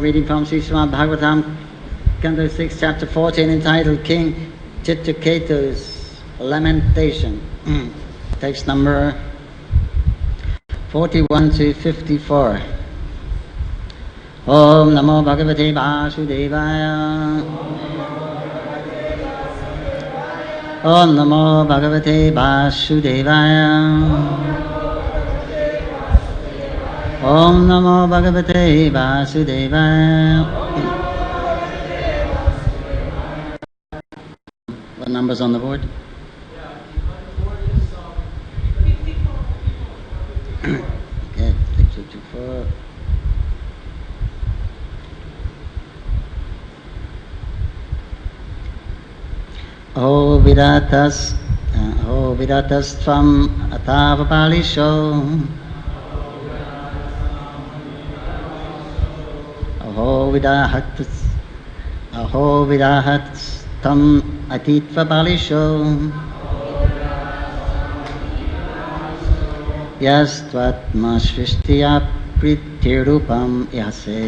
reading from Srimad Bhagavatam, Canto 6, Chapter 14, entitled King Chitraketu's Lamentation. Text number 41 to 54. Om Namo Bhagavate Vasudevaya. Om Namo Bhagavate Vasudevaya. Om Namo Bhagavate Vasudevaya. What number's on the board? Okay, 654. O Vidatas Tvam Atavapalisho. Aho vidahats tam atitva balisho. Yastvatma shrishtiya pritirupam yase.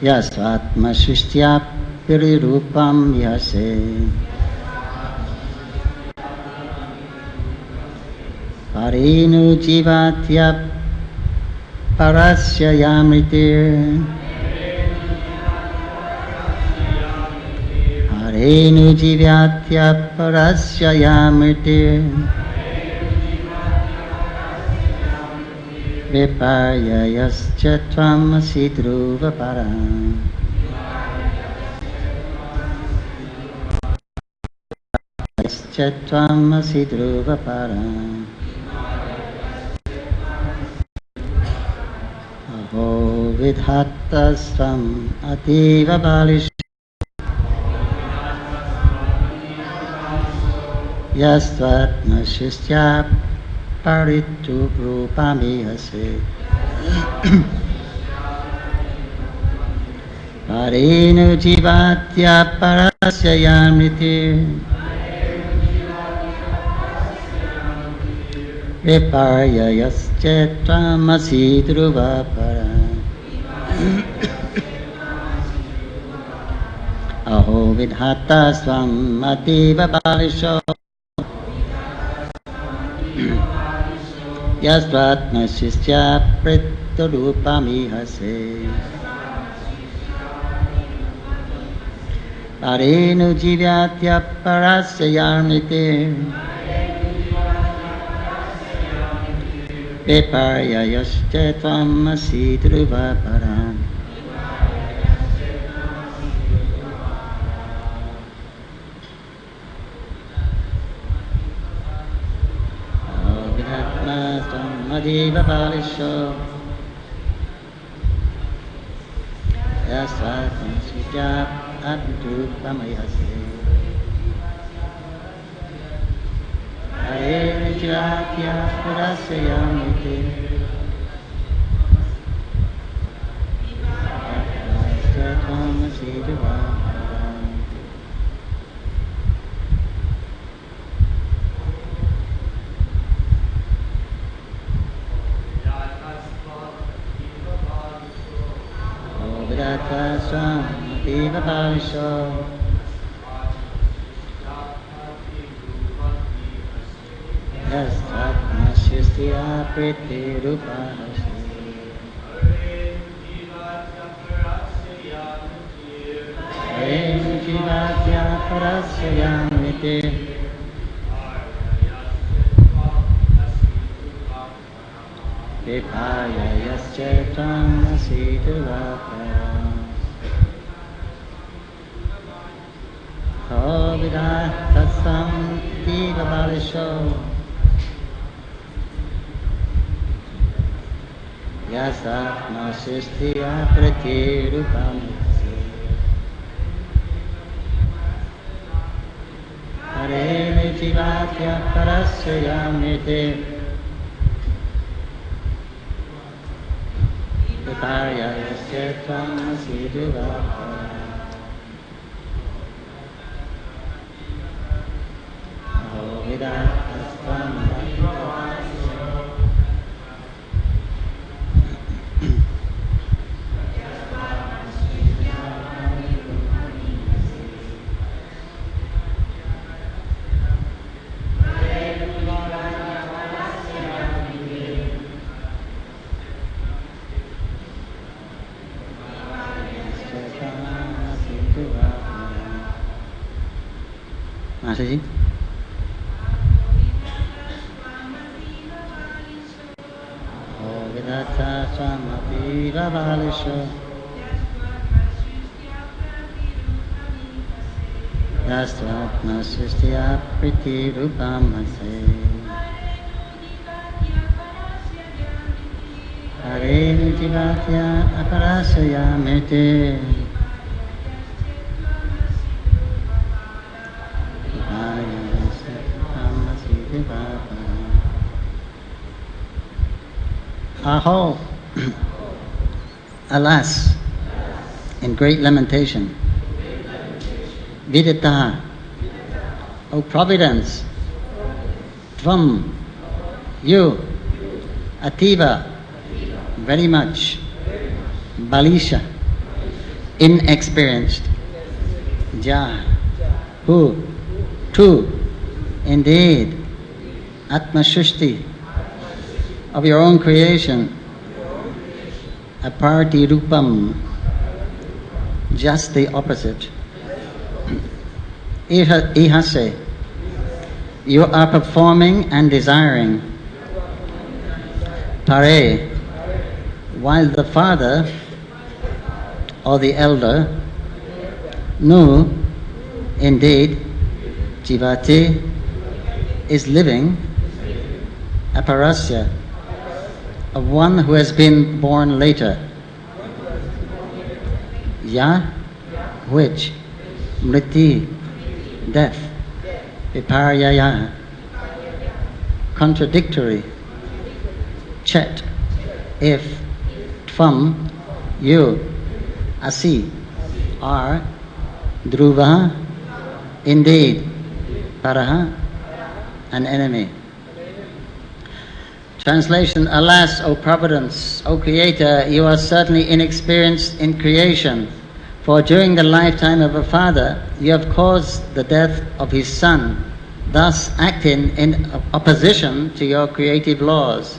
Yastvatma shrishtiya pritirupam yase. Parinu jivatya parasya yamritir. Parinu jivatya parasya yamritir. Viparya yascha tvam asidruva param. Yascha tvam asidruva param. Aho vidhatasvam ativa balish. Yastvatma shistya paritu rupamihase. Parinu jivatya parasya yamritir. Viparya yaschetvam asidruva param. Aho vidhatasvam ativa balisho. Yastvatma shistya pritarupamihase. Parinu jivatya parasya yamritir. Viparya yaschetvam asidruva param. Adiva balisho. Yastvatma shistya pritarupamihase. Parinu jivatya parasya yamritir. Yastvatma asidruva param. Vidatasvam ativa balisho. Yastvatma shistya pritirupamihase. Parinu jivatya parasya yamritir. Viparya yaschetvam asidruva param. Aho vidhatasvam ativa balisho. Yastvatma shistya pritirupamihase. Parinu jivatya parasya yamritir. Viparya yaschetvam asidruva param. Aho vidhatasvam Masaji. O Vidata Swamati Vavalisho Yastvatma Sristya Priti Rupamase Hare Nitivatya Aparasya Mete Aho, alas, in great lamentation. Vidita, O Providence, Tvam, you, Ativa, very much, Balisha, inexperienced, Ja, who, true, indeed, Atmashushti, of your own creation, Aparti Rupam, just the opposite. Ihase, you are performing and desiring. Pare, while the father or the elder, Nu, indeed, Jivati, is living, Aparasya, of one who has been born later. Ya, which, Mriti, death, Viparyaya, contradictory, Chet, if, Tvam, you, Asi, are, Dhruva, indeed, Paraha, an enemy. Translation, alas, O Providence, O Creator, you are certainly inexperienced in creation, for during the lifetime of a father, you have caused the death of his son, thus acting in opposition to your creative laws.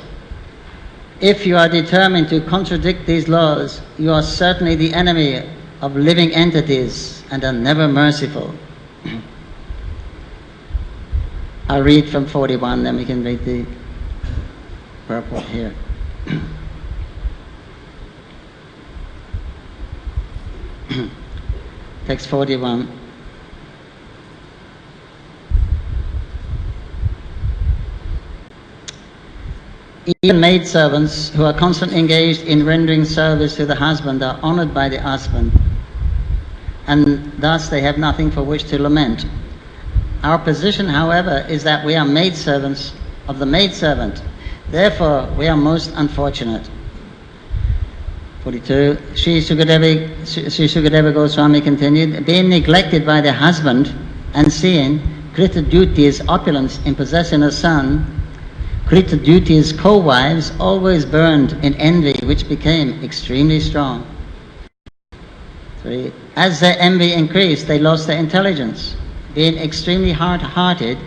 If you are determined to contradict these laws, you are certainly the enemy of living entities and are never merciful. I'll read from 41, then we can read the purport here. Text 41. Even maidservants who are constantly engaged in rendering service to the husband are honored by the husband, and thus they have nothing for which to lament. Our position, however, is that we are maidservants of the maidservant. Therefore, we are most unfortunate. 42. Sri Sukadeva Goswami continued, being neglected by the husband and seeing Krita Duti's opulence in possessing a son, Krita Duti's co-wives always burned in envy, which became extremely strong. 3. As their envy increased, they lost their intelligence. Being extremely hard-hearted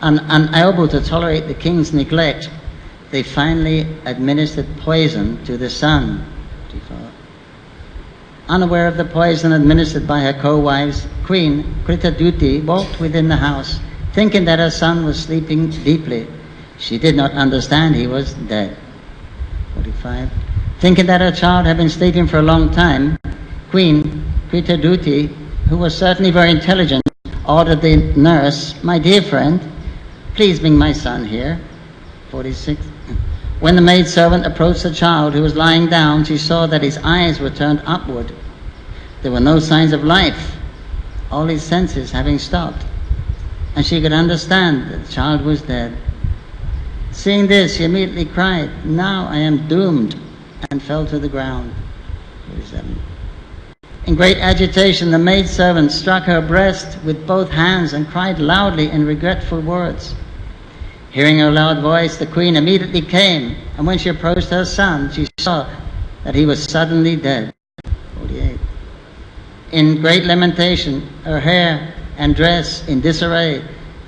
and unable to tolerate the king's neglect, they finally administered poison to the son. 54. Unaware of the poison administered by her co-wives, Queen Krita Duti walked within the house, thinking that her son was sleeping deeply. She did not understand he was dead. 45. Thinking that her child had been sleeping for a long time, Queen Krita Duti, who was certainly very intelligent, ordered the nurse, my dear friend, please bring my son here. 46. When the maidservant approached the child who was lying down, she saw that his eyes were turned upward. There were no signs of life, all his senses having stopped, and she could understand that the child was dead. Seeing this, she immediately cried, now I am doomed, and fell to the ground. 47. In great agitation, the maidservant struck her breast with both hands and cried loudly in regretful words. Hearing her loud voice, the queen immediately came, and when she approached her son, she saw that he was suddenly dead. 48. In great lamentation, her hair and dress in disarray,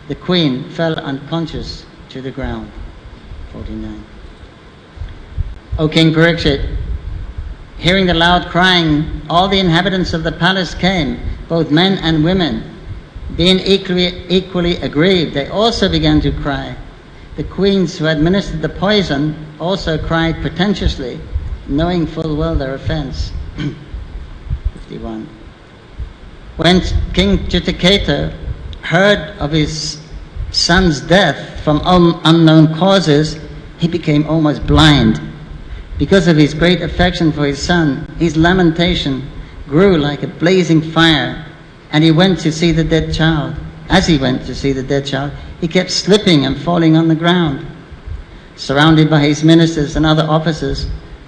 the queen fell unconscious to the ground. 49. O King Parikshit, hearing the loud crying, all the inhabitants of the palace came, both men and women, Being equally aggrieved, they also began to cry. The queens who administered the poison also cried pretentiously, knowing full well their offense. 51. When King Chitaketa heard of his son's death from unknown causes, he became almost blind. Because of his great affection for his son, his lamentation grew like a blazing fire, and he went to see the dead child. As he went to see the dead child, he kept slipping and falling on the ground. Surrounded by his ministers and other officers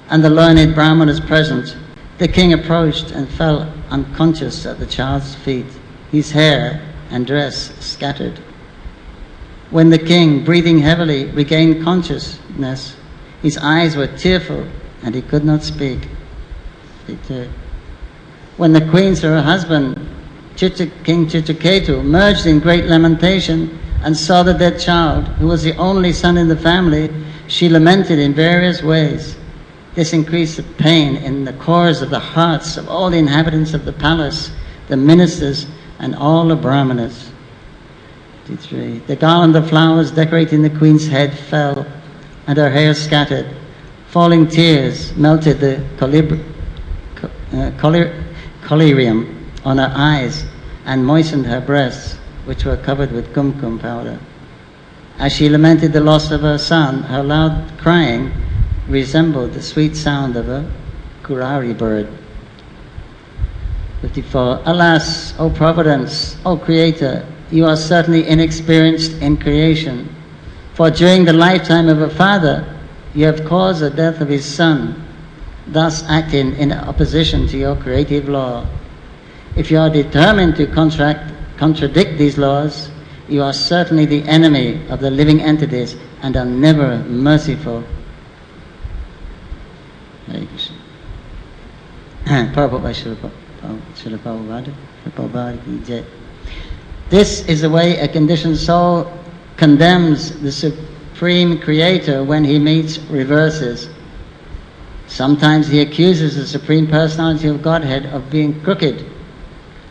and the learned brahmanas present, the king approached and fell unconscious at the child's feet, his hair and dress scattered. When the king, breathing heavily, regained consciousness, his eyes were tearful and he could not speak. When the queens or her husband, King Chitraketu, merged in great lamentation and saw the dead child, who was the only son in the family, she lamented in various ways. This increased the pain in the cores of the hearts of all the inhabitants of the palace, the ministers, and all the brahmanas. 53. The garland of flowers decorating the queen's head fell, and her hair scattered. Falling tears melted the collyrium on her eyes and moistened her breasts, which were covered with kumkum powder. As she lamented the loss of her son, her loud crying resembled the sweet sound of a kurari bird. 54. Alas, O Providence, O Creator, you are certainly inexperienced in creation, for during the lifetime of a father, you have caused the death of his son, thus acting in opposition to your creative law. If you are determined to contradict these laws, you are certainly the enemy of the living entities and are never merciful. Hare Krishna. This is the way a conditioned soul condemns the Supreme Creator when he meets reverses. Sometimes he accuses the Supreme Personality of Godhead of being crooked,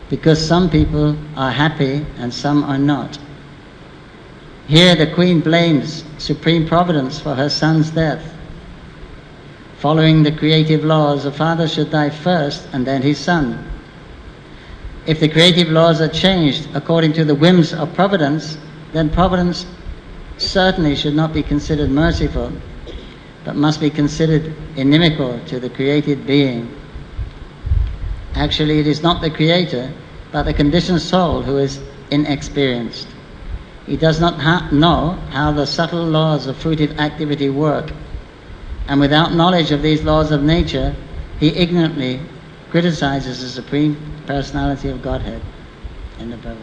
because some people are happy and some are not. Here the Queen blames Supreme Providence for her son's death. Following the creative laws, a father should die first and then his son. If the creative laws are changed according to the whims of Providence, then Providence certainly should not be considered merciful, but must be considered inimical to the created being. Actually, it is not the Creator, but the conditioned soul who is inexperienced. He does not know how the subtle laws of fruitive activity work, and without knowledge of these laws of nature, he ignorantly criticizes the Supreme Personality of Godhead. End of Bible.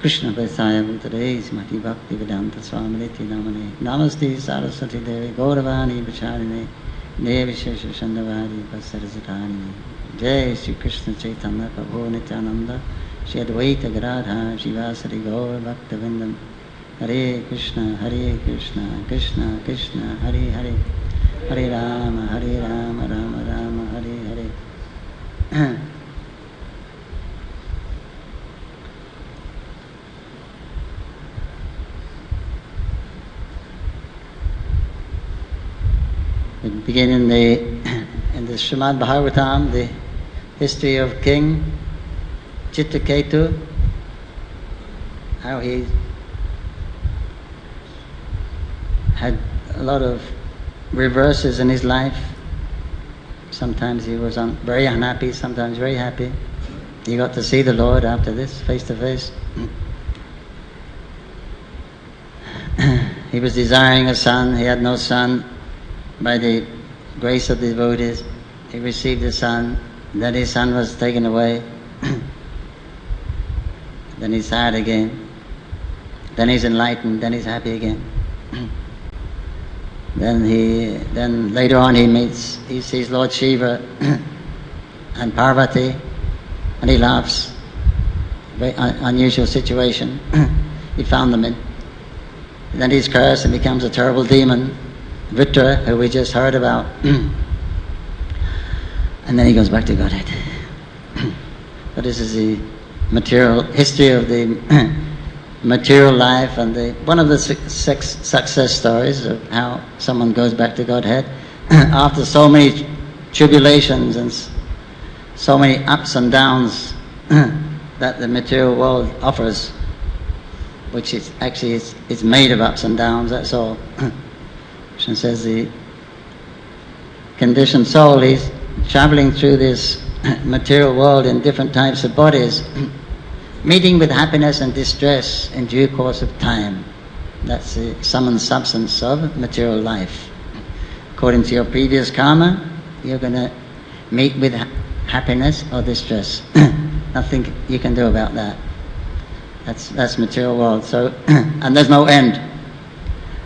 Krishna Vaisaya Bhutare Smati Bhakti Vedanta Swaminiti Namane Namaste Saraswati Devi Gauravani Vacharine Devi Shesha Shandavari Vasarazatani Jai Sri Krishna Chaitanya Prabhu Nityananda Shri Advaita Gadadhar Shivasari Gaur Bhakta Vindam Hare Krishna Krishna Krishna Hare Hare Hare Rama Rama Rama Hare Hare. We begin in the Srimad Bhagavatam, the history of King Chitraketu, how he had a lot of reverses in his life. Sometimes he was very unhappy, sometimes very happy. He got to see the Lord after this, face to face. He was desiring a son, he had no son. By the grace of the devotees, he received a son, then his son was taken away. Then he's sad again. Then he's enlightened, then he's happy again. Then later on he sees Lord Shiva and Parvati, and he laughs. Very unusual situation he found them in. And then he's cursed and becomes a terrible demon, Vitra, who we just heard about. and then he goes back to Godhead. But this is the material history of the material life, and one of the success stories of how someone goes back to Godhead after so many tribulations and so many ups and downs that the material world offers, which is actually it's made of ups and downs. That's all. Krishna says the conditioned soul is traveling through this material world in different types of bodies, meeting with happiness and distress in due course of time. That's the sum and substance of material life. According to your previous karma, you're going to meet with happiness or distress. Nothing you can do about that. That's material world. So, and there's no end.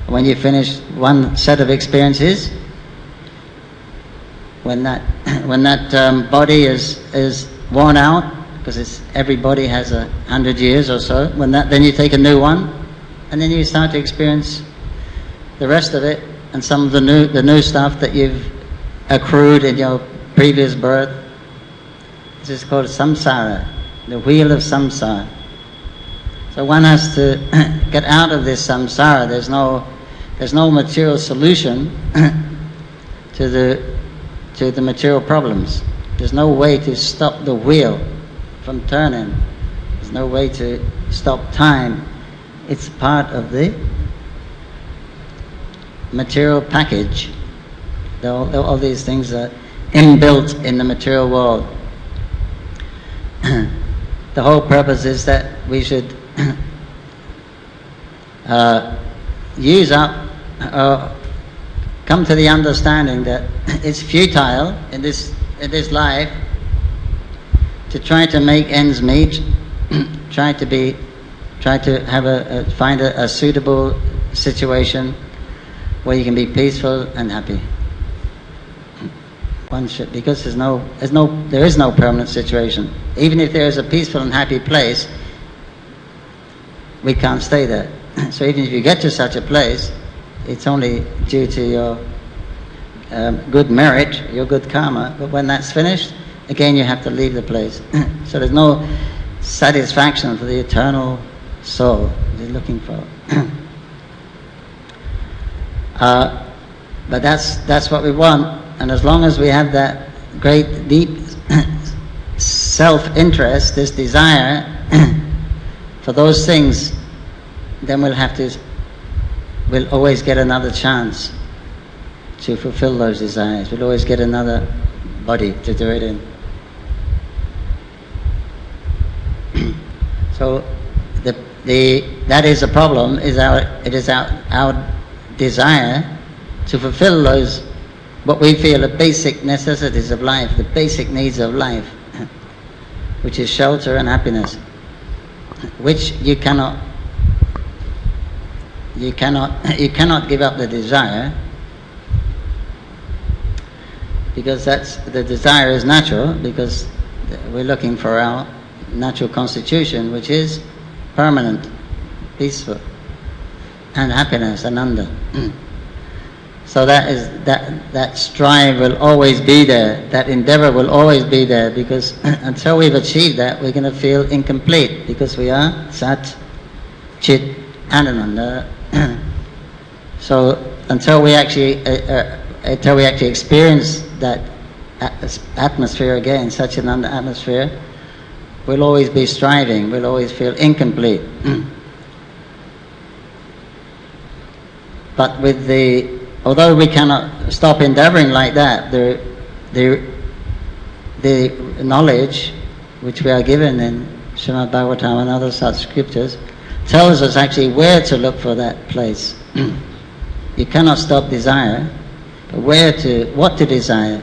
When you finish one set of experiences, when that body is worn out, because every body has 100 years or so, then you take a new one, and then you start to experience the rest of it, and some of the new stuff that you've accrued in your previous birth. This is called samsara, the wheel of samsara. So one has to get out of this samsara. There's no material solution to the material problems. There's no way to stop the wheel from turning. There's no way to stop time. It's part of the material package. All these things are inbuilt in the material world. The whole purpose is that we should use up, come to the understanding that it's futile in this life to try to make ends meet, try to find a suitable situation where you can be peaceful and happy. One should, because there is no permanent situation. Even if there is a peaceful and happy place, we can't stay there. So even if you get to such a place, it's only due to your good merit, your good karma. But when that's finished, again you have to leave the place. So there's no satisfaction for the eternal soul you're looking for. But that's what we want. And as long as we have that great deep self-interest, this desire for those things, then we'll always get another chance to fulfill those desires. We'll always get another body to do it in. So that is a problem. It is our desire to fulfill those what we feel are basic necessities of life, the basic needs of life, which is shelter and happiness, which you cannot give up the desire, because the desire is natural, because we're looking for our natural constitution, which is permanent, peaceful, and happiness, ananda. So that strive will always be there, that endeavor will always be there, because until we've achieved that, we're going to feel incomplete, because we are Sat, Chit, Ananda. So until we actually experience that atmosphere again, Satchitananda atmosphere, we'll always be striving, we'll always feel incomplete. But although we cannot stop endeavoring like that, the knowledge which we are given in Srimad Bhagavatam and other such scriptures tells us actually where to look for that place. You cannot stop desire, but what to desire.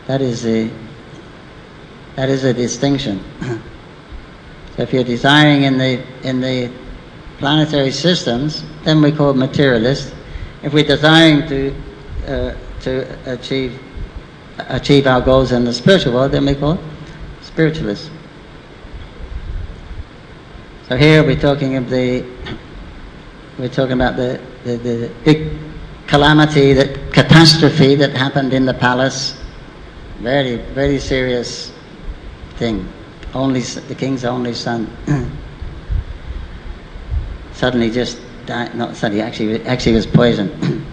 That is a distinction. So if you're desiring in the planetary systems, then we call materialist. If we're desiring to achieve our goals in the spiritual world, then we call spiritualist. So here we're talking about the big calamity that catastrophe that happened in the palace. Very, very serious thing. The king's only son suddenly just died. Not suddenly, actually was poisoned.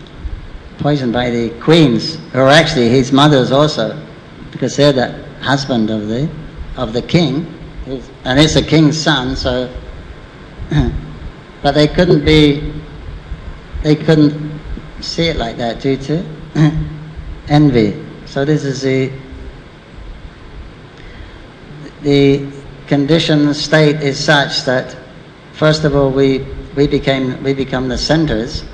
Poisoned by the queens, who are actually his mothers also, because they're the husband of the king, and it's a king's son. So, but they couldn't see it like that due to envy. So this is the condition, the state is such that first of all we become the centers.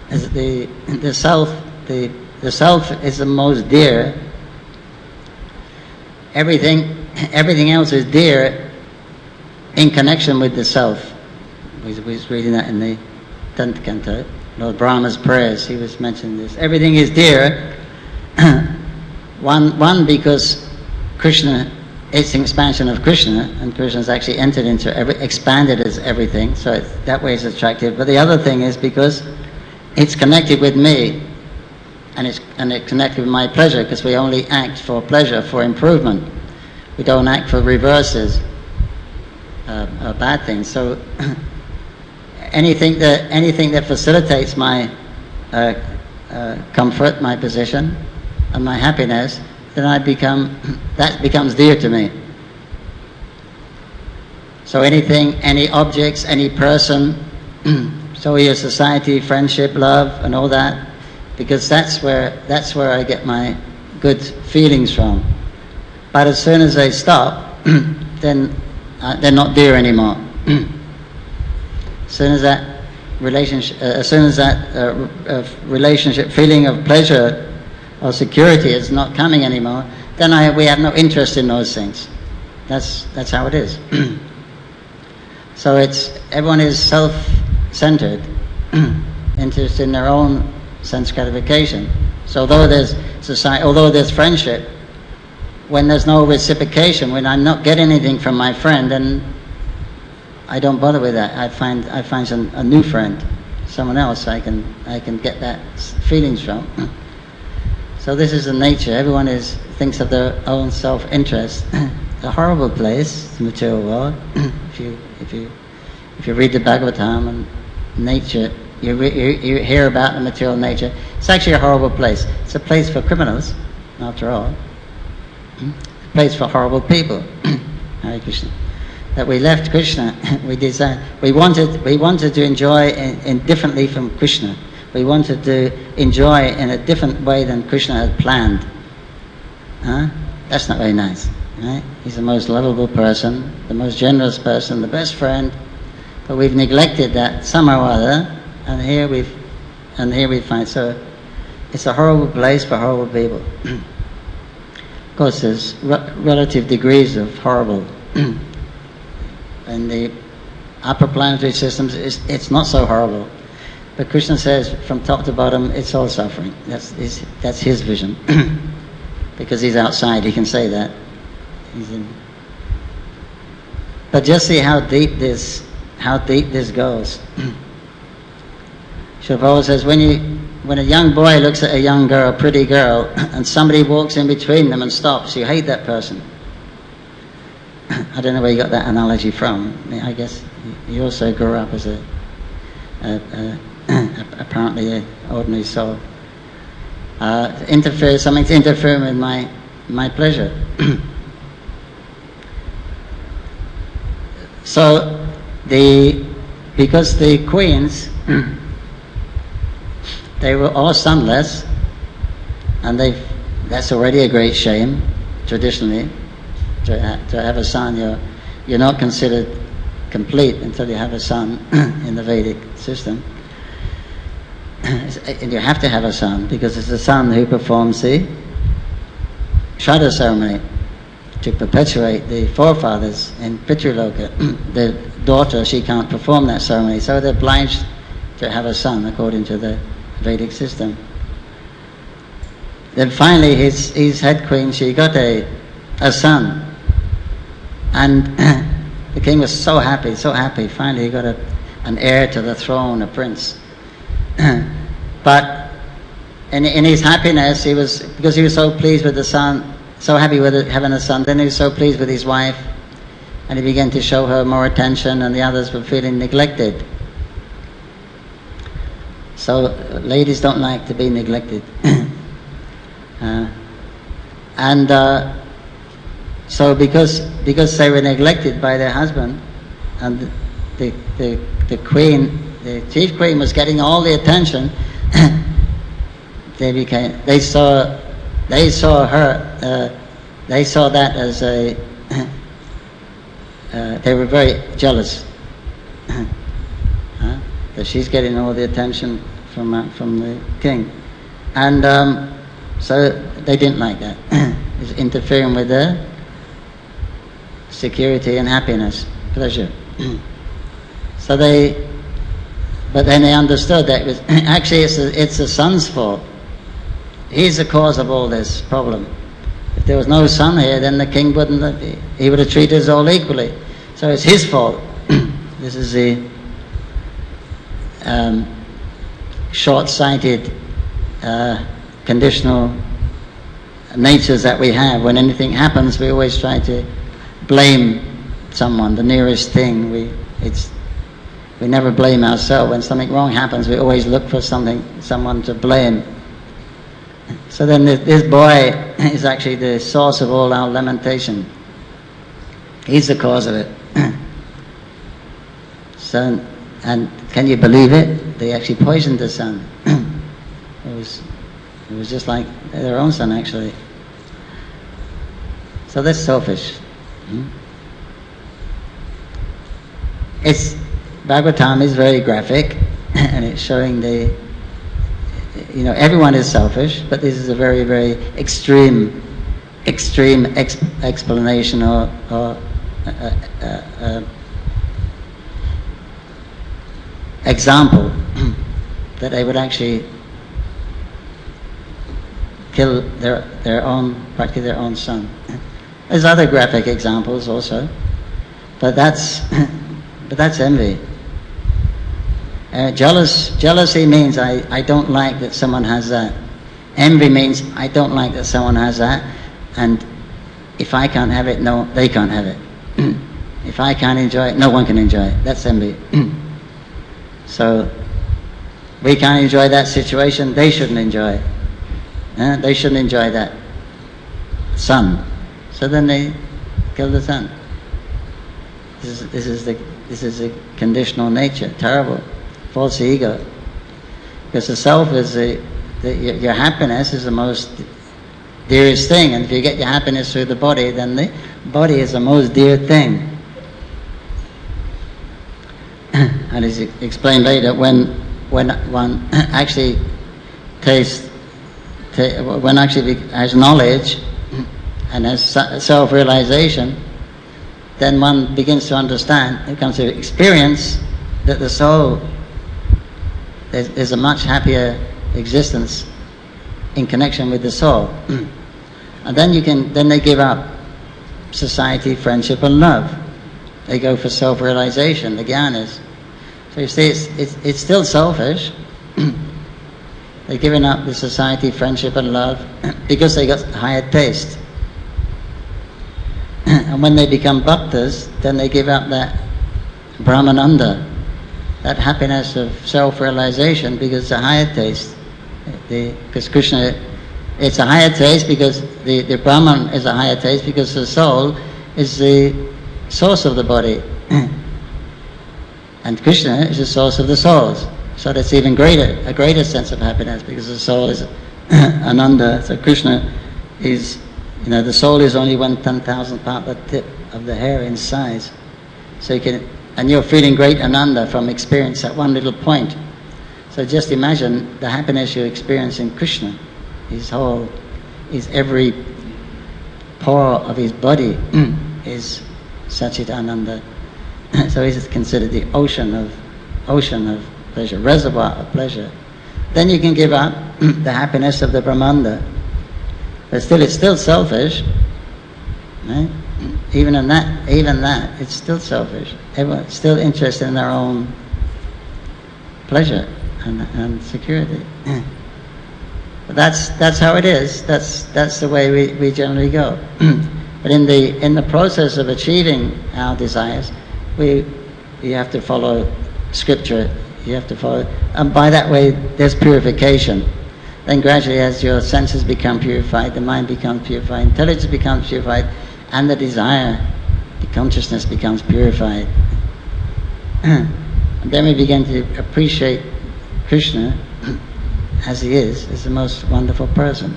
As the self is the most dear. Everything else is dear in connection with the self. We was reading that in the 10th canto, Lord Brahma's prayers. He was mentioning this. Everything is dear. One because Krishna, it's an expansion of Krishna, and Krishna's actually entered into expanded as everything. So that way it's attractive. But the other thing is because it's connected with me, and it's connected with my pleasure, because we only act for pleasure, for improvement. We don't act for reverses, bad things. So anything that facilitates my comfort, my position, and my happiness, then that becomes dear to me. So any objects, any person. So your society, friendship, love, and all that, because that's where I get my good feelings from. But as soon as they stop, then they're not dear anymore. As soon as that relationship, feeling of pleasure or security is not coming anymore, then we have no interest in those things. That's how it is. So everyone is self-centered, interested in their own sense gratification. So although there's friendship, when there's no reciprocation, when I'm not getting anything from my friend, then I don't bother with that. I find a new friend, someone else I can get that feelings from. So this is the nature. Everyone thinks of their own self-interest. A horrible place, the material world. If you read the Bhagavatam and nature, you hear about the material nature. It's actually a horrible place. It's a place for criminals, after all. A place for horrible people. Hare Krishna. That we left Krishna, we wanted to enjoy differently from Krishna. We wanted to enjoy in a different way than Krishna had planned. That's not very nice, right? He's the most lovable person, the most generous person, the best friend, but we've neglected that somehow or other, and here we find. So it's a horrible place for horrible people. Of course, there's relative degrees of horrible. In the upper planetary systems, it's not so horrible. But Krishna says, from top to bottom, it's all suffering. That's his vision. Because he's outside, he can say that. But just see how deep this goes. Prabhupada says, when a young boy looks at a young girl, a pretty girl, and somebody walks in between them and stops, you hate that person. I don't know where you got that analogy from. I guess you also grew up as apparently an ordinary soul. Something's interfering with my pleasure. So because the queens, they were all sonless, and that's already a great shame, traditionally. To have a son, you're not considered complete until you have a son in the Vedic system. And you have to have a son because it's the son who performs the Shraddha ceremony to perpetuate the forefathers in Pitruloka. The daughter, she can't perform that ceremony, so they're obliged to have a son according to the Vedic system. Then finally his head queen, she got a son. And the king was so happy. Finally he got an heir to the throne, a prince. But in his happiness, because he was so pleased with the son, so happy with having a son, then he was so pleased with his wife, and he began to show her more attention, and the others were feeling neglected. So ladies don't like to be neglected. So because they were neglected by their husband, and the queen, the chief queen, was getting all the attention, they saw that as a they were very jealous that she's getting all the attention from the king, and so they didn't like that. It's interfering with their security and happiness, pleasure. But then they understood that it was actually it's the son's fault. He's the cause of all this problem. If there was no son here, then the king he would have treated us all equally. So it's his fault. This is the short-sighted, conditional natures that we have. When anything happens, we always try to blame someone, the nearest thing. We never blame ourselves. When something wrong happens, we always look for someone to blame. So then this boy is actually the source of all our lamentation. He's the cause of it. So, and can you believe it? They actually poisoned the son. It was just like their own son, actually. So that's selfish. Bhagavatam is very graphic, and it's showing everyone is selfish, but this is a very, very extreme explanation or example that they would actually kill practically their own son. There's other graphic examples also, but that's envy. Jealousy means I don't like that someone has that. Envy means I don't like that someone has that, and if I can't have it, no, they can't have it. If I can't enjoy it, no one can enjoy it. That's envy. So we can't enjoy that situation, they shouldn't enjoy it. They shouldn't enjoy that son. So then they kill the son. This is a conditional nature, terrible, false ego. Because the self is your happiness is the most dearest thing, and if you get your happiness through the body, then the body is the most dear thing. And as explained later, when one actually has knowledge and has self-realization, then one begins to understand, it comes to experience that the soul is a much happier existence in connection with the soul. And then they give up society, friendship and love. They go for self-realization, the jnanas. So you see, it's still selfish. They're giving up the society, friendship and love because they got higher taste. And when they become bhaktas, then they give up that brahmananda, that happiness of self-realization, because it's a higher taste. Because Krishna, it's a higher taste because the Brahman is a higher taste because the soul is the source of the body. And Krishna is the source of the souls. So that's even a greater sense of happiness, because the soul is ananda. So Krishna is, the soul is only 1/10,000th part of the tip of the hair in size. So and you're feeling great ananda from experience at one little point. So just imagine the happiness you experience in Krishna. His every pore of his body is Sachit Ananda. So he's considered the ocean of pleasure, reservoir of pleasure. Then you can give up the happiness of the Brahmanda. But still, it's still selfish, right? Even that, it's still selfish. Everyone's still interested in their own pleasure and security. But that's how it is. That's the way we generally go. But in the process of achieving our desires, you have to follow scripture. You have to follow, and by that way, there's purification. Then gradually, as your senses become purified, the mind becomes purified, intelligence becomes purified, and the desire, the consciousness becomes purified. And then we begin to appreciate Krishna as he is the most wonderful person.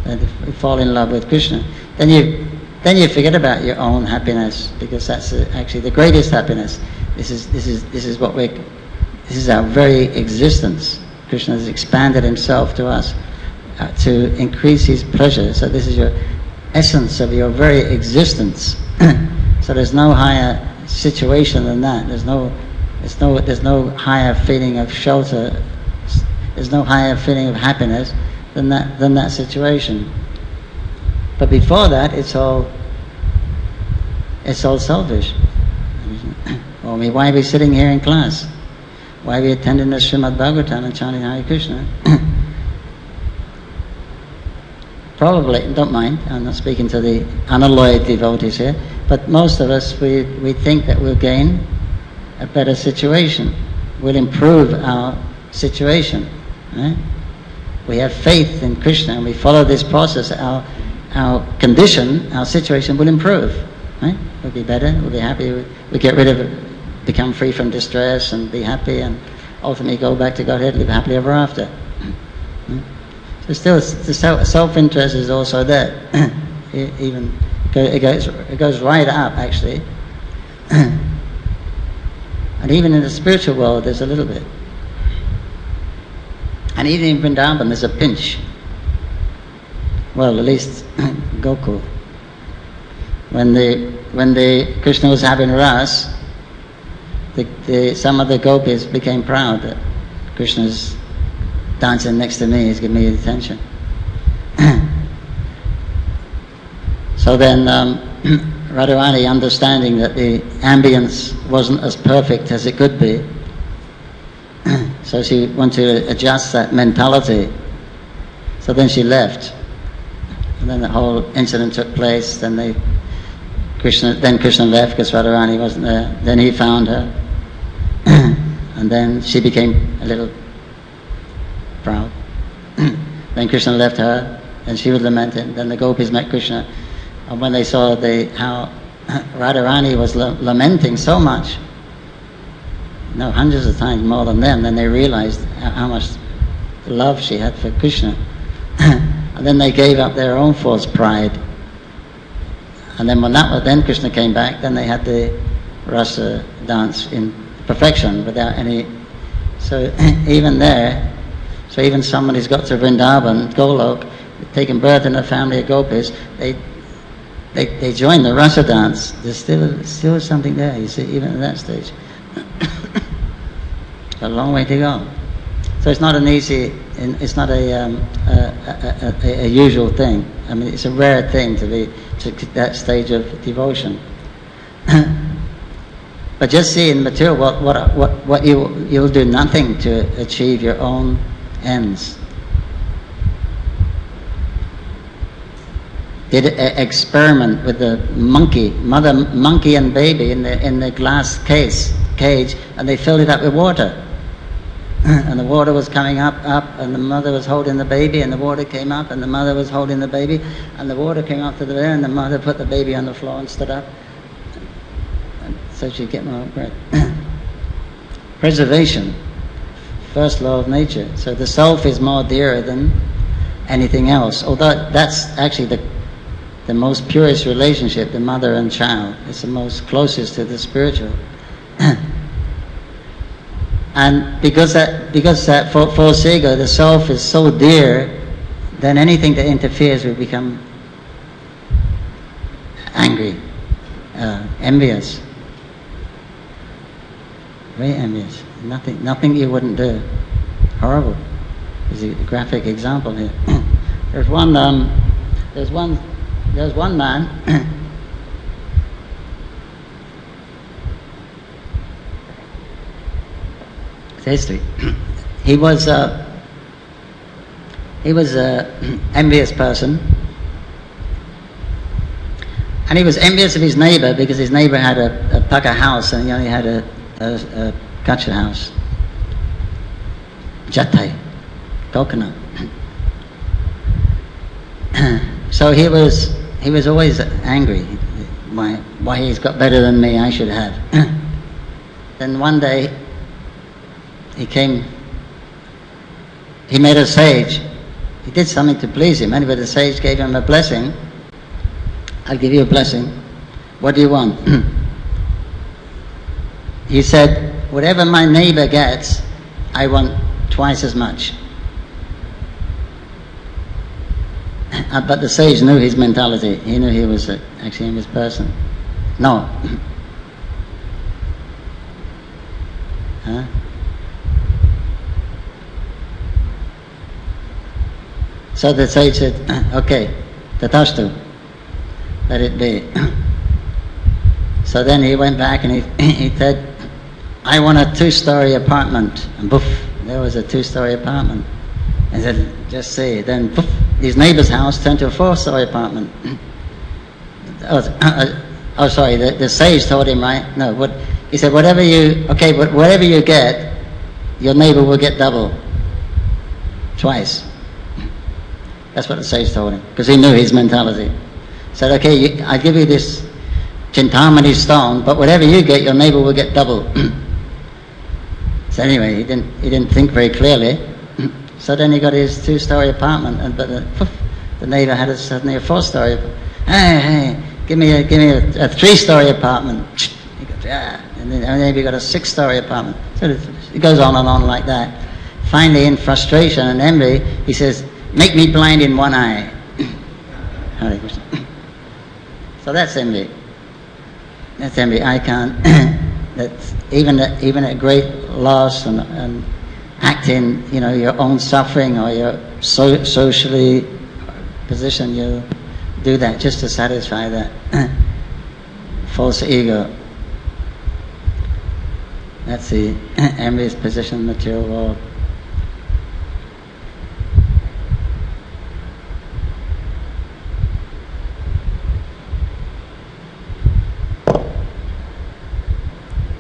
And if we fall in love with Krishna, then you forget about your own happiness, because that's actually the greatest happiness. This is our very existence. Krishna has expanded himself to us to increase his pleasure. So this is your essence of your very existence. So there's no higher situation than that. There's no higher feeling of shelter. There's no higher feeling of happiness than that situation. But before that, it's all selfish. I mean, why are we sitting here in class? Why are we attending the Srimad Bhagavatam and chanting Hare Krishna? Probably, don't mind, I'm not speaking to the unalloyed devotees here, but most of us, we think that we'll gain a better situation. We'll improve our situation. Right? We have faith in Krishna and we follow this process. Our condition, our situation will improve. Right? We'll be better, we'll be happy, we'll get rid of it, become free from distress and be happy, and ultimately go back to Godhead, live happily ever after. So still, the self-interest is also there. Even it goes right up, actually. And even in the spiritual world, there's a little bit. And even in Vrindavan, there's a pinch. Well, at least Gokul. When the Krishna was having ras, some of the gopis became proud that Krishna's dancing next to me, he's giving me attention. So then Radharani, understanding that the ambience wasn't as perfect as it could be, so she wanted to adjust that mentality. So then she left. And then the whole incident took place. Then Krishna left because Radharani wasn't there. Then he found her. And then she became a little proud. Then Krishna left her, and she was lamenting. Then the gopis met Krishna. And when they saw how Radharani was lamenting so much, hundreds of times more than them, then they realized how much love she had for Krishna. And then they gave up their own false pride. And then then Krishna came back, then they had the rasa dance in perfection without any. So even there, so even someone who's got to Vrindavan, Golok, taken birth in a family of gopis, they join the rasa dance. There's still something there, you see, even at that stage. A long way to go. So it's not an easy, it's not a usual thing. I mean, it's a rare thing to be to that stage of devotion. But just see in material what you'll do nothing to achieve your own ends. Did an experiment with the mother monkey and baby in the glass cage, and they filled it up with water. And the water was coming up, and the mother was holding the baby, and the water came up, and the mother was holding the baby, and the water came up to the air, and the mother put the baby on the floor and stood up, and so she'd get more breath. Preservation, first law of nature. So the self is more dearer than anything else, although that's actually the most purest relationship, the mother and child. It's the most closest to the spiritual. And because that false ego, the self, is so dear, then anything that interferes will become angry, envious, very envious. Nothing you wouldn't do. Horrible. There's a graphic example here. There's one man. History. He was He was an envious person. And he was envious of his neighbor because his neighbor had a paka house and he only had a kacha house. Jatai, coconut. So he was always angry. Why he's got better than me, I should have. Then one day he met a sage. He did something to please him. Anyway, the sage gave him a blessing. I'll give you a blessing. What do you want? He said, whatever my neighbor gets, I want twice as much. But the sage knew his mentality. He knew he was actually an envious person. No. Huh? So the sage said, okay, tatastu, let it be. So then he went back and he said, I want a 2-story apartment. And poof, there was a 2-story apartment. And said, just see. Then poof, his neighbor's house turned to a 4-story apartment. Sorry, the sage told him, right? No, he said, whatever you get, your neighbor will get double. Twice. That's what the sage told him, because he knew his mentality. Said, okay, I give you this Chintamani stone, but whatever you get, your neighbor will get double. So anyway, he didn't think very clearly. So then he got his 2-story apartment, but the neighbor had suddenly a 4-story. Hey, give me a 3-story apartment. He goes, yeah. And then maybe got a 6-story apartment. So it goes on and on like that. Finally, in frustration and envy, he says, make me blind in one eye. So that's envy. That's envy. I can't. That's even at great loss and acting, your own suffering or your socially position, you do that just to satisfy that false ego. That's the envious position in the material world.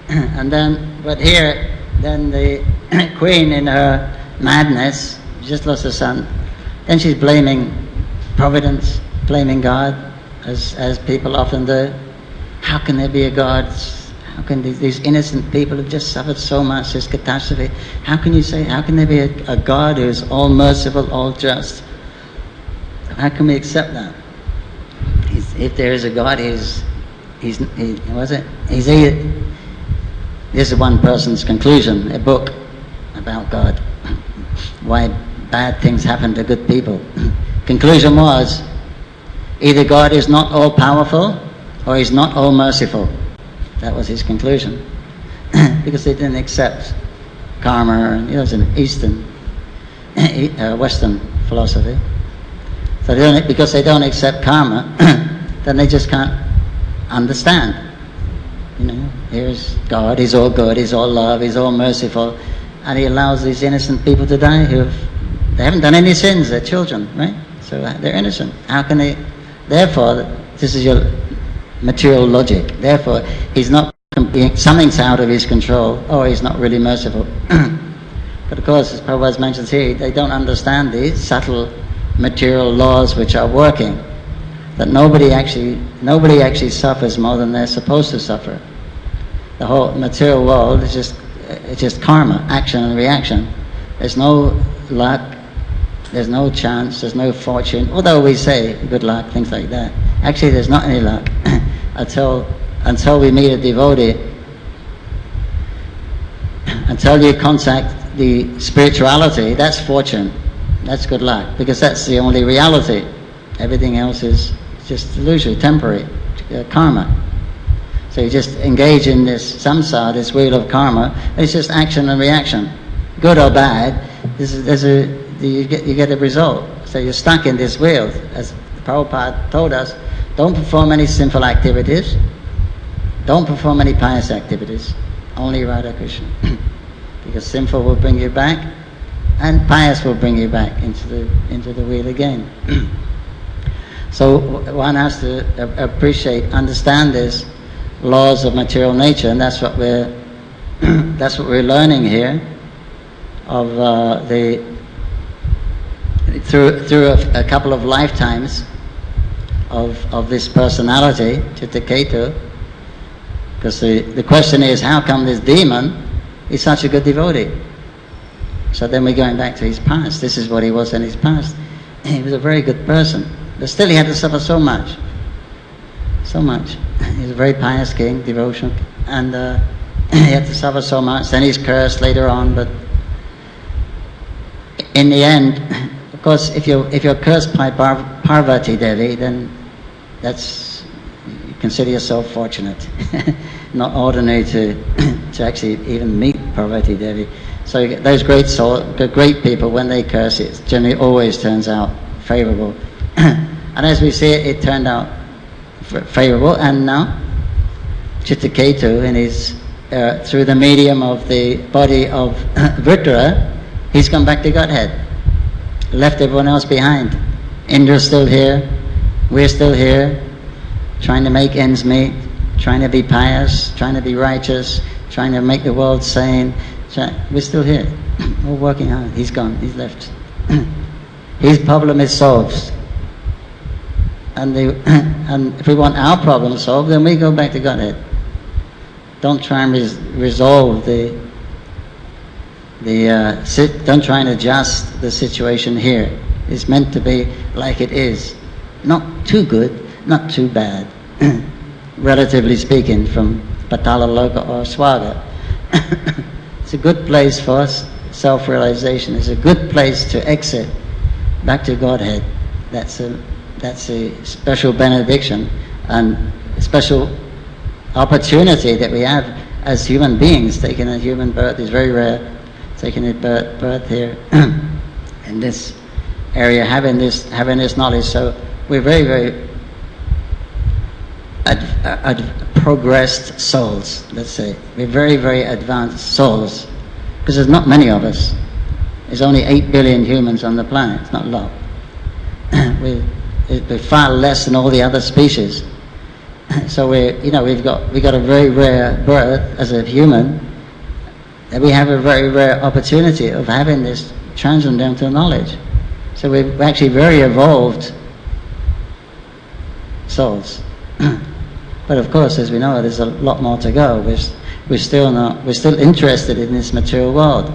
And then, but here, then the queen in her madness just lost her son. Then she's blaming Providence, blaming God, as people often do. How can there be a God? How can these innocent people have just suffered so much, this catastrophe? How can there be a God who is all merciful, all just? How can we accept that? If there is a God, this is one person's conclusion, a book about God. Why bad things happen to good people. Conclusion was, either God is not all-powerful or He's not all-merciful. That was his conclusion. Because they didn't accept karma, and it was an Eastern, Western philosophy. So because they don't accept karma, then they just can't understand. Here's God, He's all good, He's all love, He's all merciful, and He allows these innocent people to die they haven't done any sins, they're children, right? So they're innocent. How can they? Therefore, this is your material logic. Therefore, something's out of His control, or He's not really merciful. But of course, as Prabhupada mentions here, they don't understand these subtle material laws which are working. That nobody actually suffers more than they're supposed to suffer. The whole material world is just karma, action and reaction. There's no luck, there's no chance, there's no fortune. Although we say good luck, things like that. Actually, there's not any luck until we meet a devotee. Until you contact the spirituality, that's fortune, that's good luck, because that's the only reality. Everything else is just illusory, temporary, karma. So you just engage in this samsara, this wheel of karma. It's just action and reaction, good or bad. You get a result. So you're stuck in this wheel. As Prabhupada told us, don't perform any sinful activities. Don't perform any pious activities. Only Radha Krishna. Because sinful will bring you back and pious will bring you back into the wheel again. So one has to appreciate, understand these laws of material nature, and that's what we're learning here. Through a couple of lifetimes of this personality, Chittaketu, because the question is, how come this demon is such a good devotee? So then we're going back to his past. This is what he was in his past. He was a very good person, but still he had to suffer so much. So much. He was a very pious king, devotional, and he had to suffer so much. Then he's cursed later on, but in the end, of course, if you're cursed by Parvati Devi, then you consider yourself fortunate, not ordinary to actually even meet Parvati Devi. So those great people, when they curse, it generally always turns out favorable. And as we see it turned out favorable. And now Chittaketu, in his through the medium of the body of Vritra, he's come back to Godhead, left everyone else behind. Indra's still here, we're still here, trying to make ends meet, trying to be pious, trying to be righteous, trying to make the world sane. We're still here, all working hard. He's gone, he's left. His problem is solved. And if we want our problem solved, then we go back to Godhead. Don't try and resolve don't try and adjust the situation here. It's meant to be like it is. Not too good, not too bad, relatively speaking, from Patala Loka or Swaga. It's a good place for us, self-realization. It's a good place to exit back to Godhead. That's a special benediction and a special opportunity that we have as human beings. Taking a human birth is very rare. Taking a birth here in this area, having this knowledge. So we're very, very progressed souls, let's say. We're very, very advanced souls, because there's not many of us. There's only 8 billion humans on the planet. It's not a lot. We're far less than all the other species. So we've got a very rare birth as a human, and we have a very rare opportunity of having this transcendental knowledge. So we're actually very evolved souls. But of course, as we know, there's a lot more to go. We're still interested in this material world.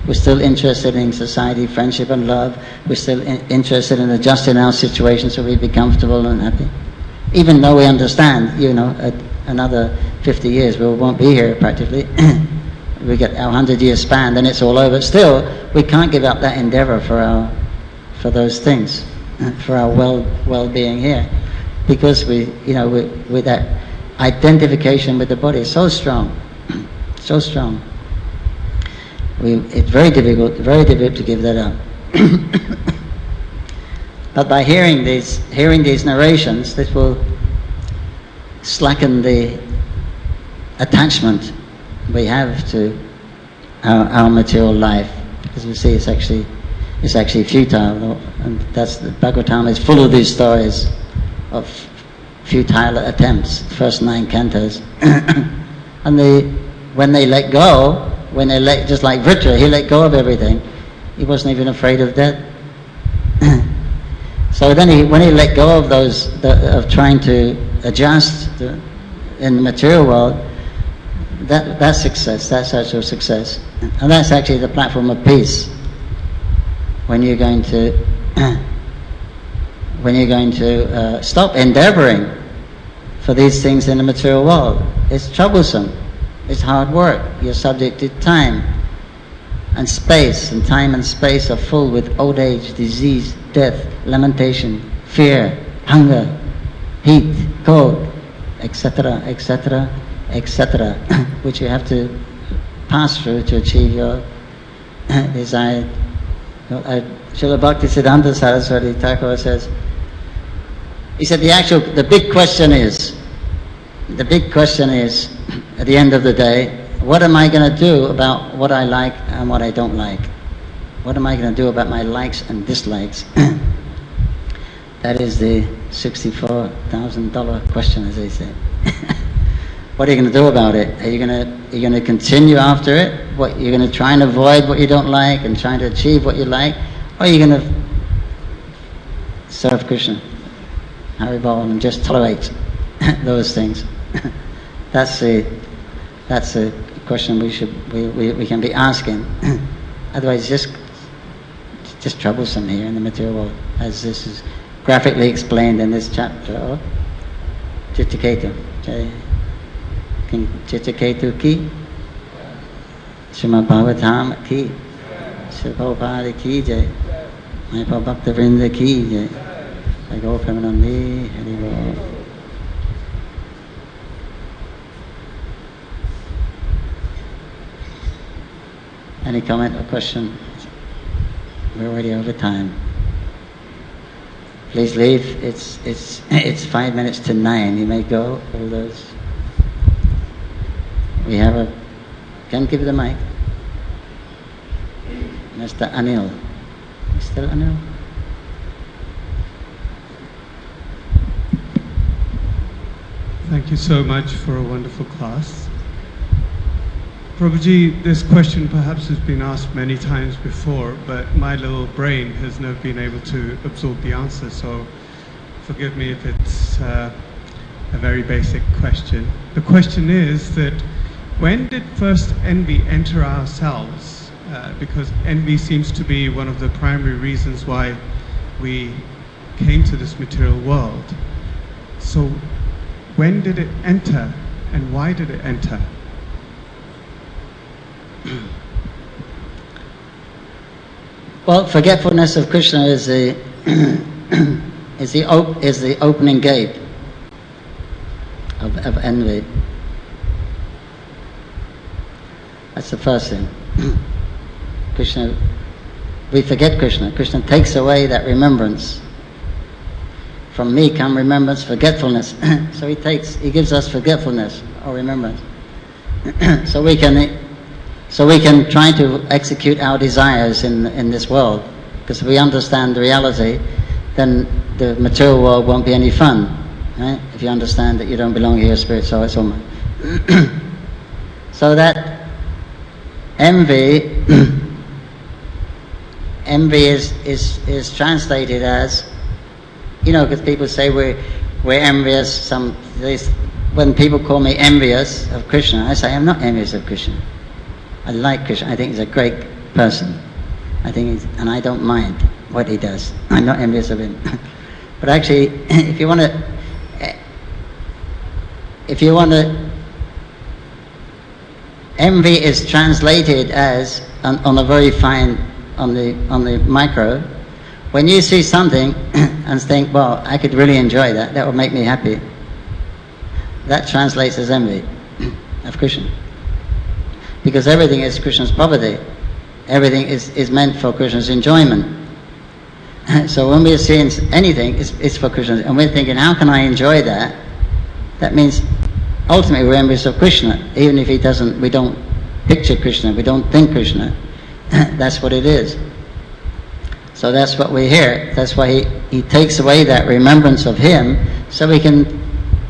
We're still interested in society, friendship and love. We're still interested in adjusting our situation so we be comfortable and happy. Even though we understand, another 50 years we won't be here practically. We get our 100-year span, then it's all over. Still, we can't give up that endeavor for those things, for our well-being here, because with that identification with the body is so strong, so strong. It's very difficult to give that up. But by hearing these narrations, this will slacken the attachment we have to our material life, because we see it's actually futile, and that's the Bhagavatam is full of these stories of futile attempts. The first 9 cantos, and when they let go, just like Vritra, he let go of everything. He wasn't even afraid of death. So then when he let go of of trying to adjust in the material world, that's success. That's actual success, and that's actually the platform of peace. When you're going to stop endeavoring for these things in the material world, it's troublesome. It's hard work. You're subject to time and space, and time and space are full with old age, disease, death, lamentation, fear, hunger, heat, cold, etc., etc., etc., which you have to pass through to achieve your desired. Srila Bhaktisiddhanta Saraswati Thakur says, he said the big question is, at the end of the day, what am I going to do about what I like and what I don't like? What am I going to do about my likes and dislikes? That is the $64,000 question, as they say. What are you going to do about it? Are you going to continue after it? What, you're going to try and avoid what you don't like and try to achieve what you like? Or are you going to serve Krishna, Haribol, and just tolerate those things? That's a question we can be asking. Otherwise, it's just troublesome here in the material world, as this is graphically explained in this chapter of Chittaketu. King Chittaketu ki, Srimad Bhagavatam ki, Srila Prabhupada ki jai, Mayapur Bhakta Vrinda ki jai, I go from Nandi, Hari Bol. Any comment or question? We're already over time. Please leave. It's 5 minutes to 9. You may go. All those. We have a. Can give the mic. Mr. Anil. Still Anil? Thank you so much for a wonderful class. Prabhuji, this question perhaps has been asked many times before, but my little brain has never been able to absorb the answer, so forgive me if it's a very basic question. The question is that when did first envy enter ourselves? Because envy seems to be one of the primary reasons why we came to this material world. So when did it enter, and why did it enter? Well, forgetfulness of Krishna is the opening gate of envy. That's the first thing. Krishna, we forget Krishna. Krishna takes away that remembrance. From me come remembrance, forgetfulness. So he gives us forgetfulness or remembrance. So we can try to execute our desires in this world. Because if we understand the reality, then the material world won't be any fun. Right? If you understand that you don't belong here, spirit, soul, it's all mine. So that envy is translated as, because people say we're envious. When people call me envious of Krishna, I say I'm not envious of Krishna. I like Krishna. I think he's a great person. And I don't mind what he does. I'm not envious of him. But actually, if you want to, envy is translated as on a very fine, on the micro. When you see something and think, well, I could really enjoy that. That would make me happy. That translates as envy of Krishna. Because everything is Krishna's property. Everything is meant for Krishna's enjoyment. So when we're seeing anything, it's for Krishna. And we're thinking, how can I enjoy that? That means ultimately we're envious of Krishna. Even if we don't picture Krishna, we don't think Krishna. That's what it is. So that's what we hear. That's why he takes away that remembrance of him, so we can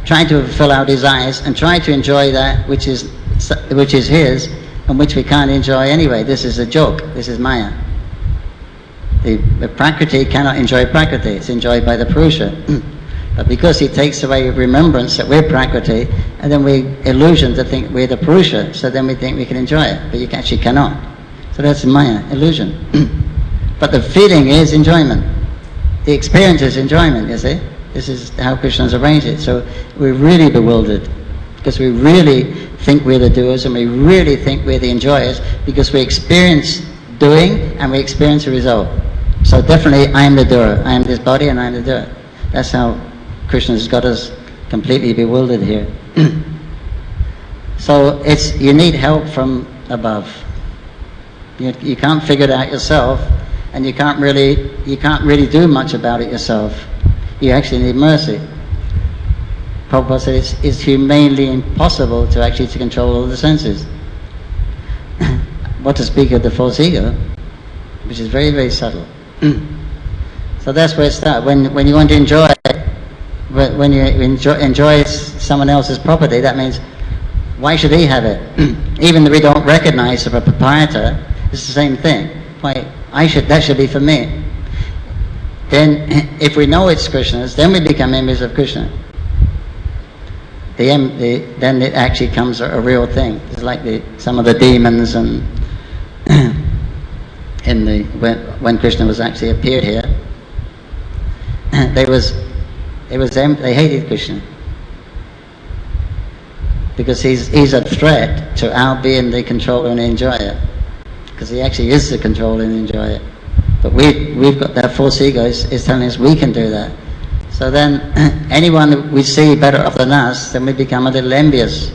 try to fulfill our desires and try to enjoy that which is his, and which we can't enjoy anyway. This is a joke. This is Maya. The Prakriti cannot enjoy Prakriti. It's enjoyed by the Purusha. But because he takes away remembrance that we're Prakriti, and then we illusion to think we're the Purusha, so then we think we can enjoy it, but you actually cannot. So that's Maya, illusion. But the feeling is enjoyment. The experience is enjoyment, you see. This is how Krishna's arranged it. So we're really bewildered, because we really think we're the doers, and we really think we're the enjoyers, because we experience doing and we experience a result. So definitely I am the doer. I am this body and I am the doer. That's how Krishna's got us completely bewildered here. So you need help from above. You can't figure it out yourself, and you can't really do much about it yourself. You actually need mercy. Prabhupada said it's humanly impossible to control all the senses. What to speak of the false ego? which is very, very subtle. So that's where it starts. When you want to enjoy, when you enjoy someone else's property, that means, why should he have it? Even though we don't recognize of a proprietor, it's the same thing. Why, that should be for me. Then, if we know it's Krishna's, then we become envious of Krishna. Then it actually comes a real thing. It's like some of the demons and when Krishna was actually appeared here, they hated Krishna because he's a threat to our being the controller and enjoyer, because he actually is the controller and enjoyer. But we've got that false ego is telling us we can do that. So then anyone that we see better off than us, then we become a little envious,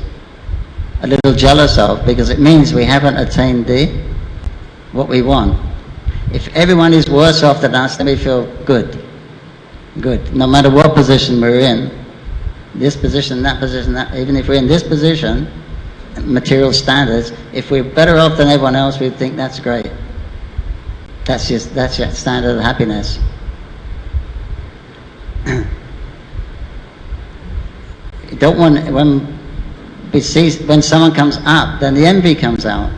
a little jealous of, because it means we haven't attained what we want. If everyone is worse off than us, then we feel good. No matter what position we're in, this position, that position, even if we're in this position, material standards, if we're better off than everyone else, we think that's great. That's your standard of happiness. You don't want, when someone comes up, then the envy comes out.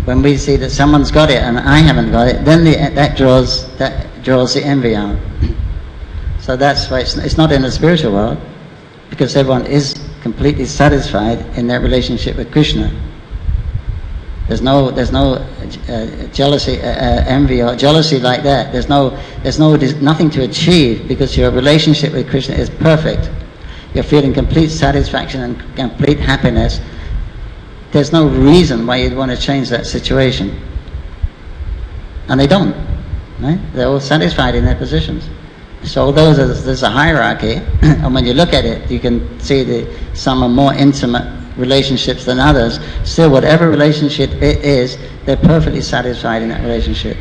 When we see that someone's got it and I haven't got it, then that draws the envy out. So that's why it's not in the spiritual world, because everyone is completely satisfied in their relationship with Krishna. There's no jealousy, envy or jealousy like that. There's nothing to achieve, because your relationship with Krishna is perfect. You're feeling complete satisfaction and complete happiness. There's no reason why you'd want to change that situation. And they don't, right? They're all satisfied in their positions. So although there's a hierarchy, and when you look at it, you can see some are more intimate relationships than others. Still, whatever relationship it is, they're perfectly satisfied in that relationship.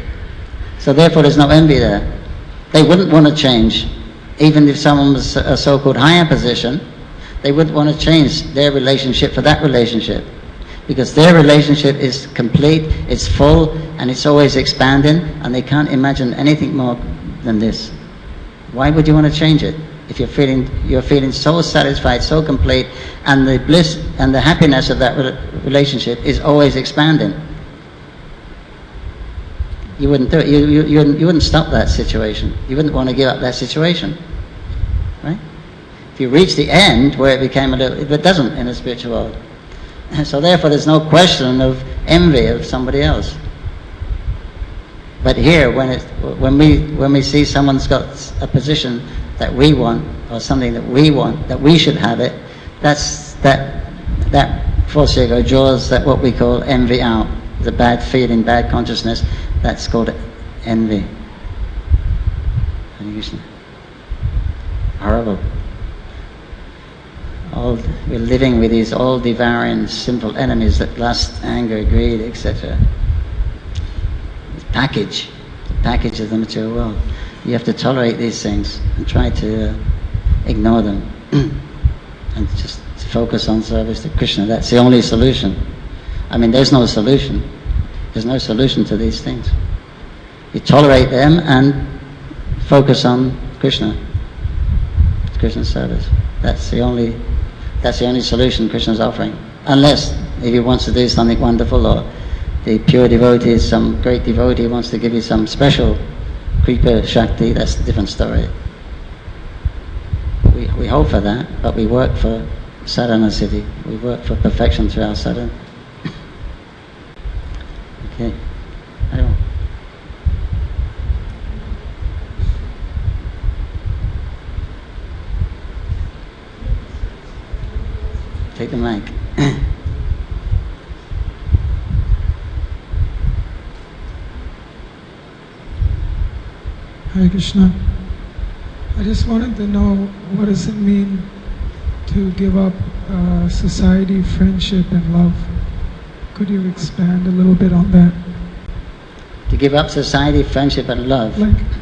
So therefore there's no envy there. They wouldn't want to change. Even if someone was a so-called higher position, they wouldn't want to change their relationship for that relationship, because their relationship is complete, it's full, and it's always expanding, and they can't imagine anything more than this. Why would you want to change it if you're feeling so satisfied, so complete, and the bliss and the happiness of that relationship is always expanding? You wouldn't do it. You wouldn't stop that situation. You wouldn't want to give up that situation, right? If you reach the end where it became it doesn't in the spiritual world. So therefore, there's no question of envy of somebody else. But here, when we see someone's got a position that we want, or something that we want, that we should have it, that false ego draws that what we call envy out, the bad feeling, bad consciousness. That's called envy. Horrible. We're living with these all-devouring, simple enemies that lust, anger, greed, etc. The package of the material world. You have to tolerate these things and try to ignore them and just focus on service to Krishna. That's the only solution. I mean, there's no solution. There's no solution to these things. You tolerate them and focus on Krishna. Krishna's service. That's the only solution Krishna's offering. Unless if he wants to do something wonderful, or the pure devotee, some great devotee wants to give you some special Kripa Shakti, that's a different story. We hope for that, but we work for sadhana siddhi. We work for perfection through our sadhana. Okay. Take the mic. Hare Krishna. I just wanted to know, what does it mean to give up society, friendship, and love? Could you expand a little bit on that? To give up society, friendship, and love?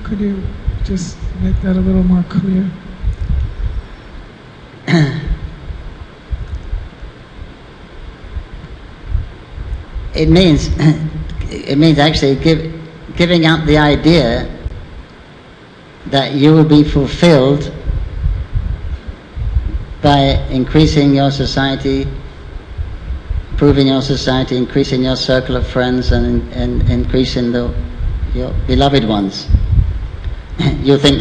Could you just make that a little more clear? It means actually giving up the idea that you will be fulfilled by increasing your society, improving your society, increasing your circle of friends, and increasing your beloved ones. You think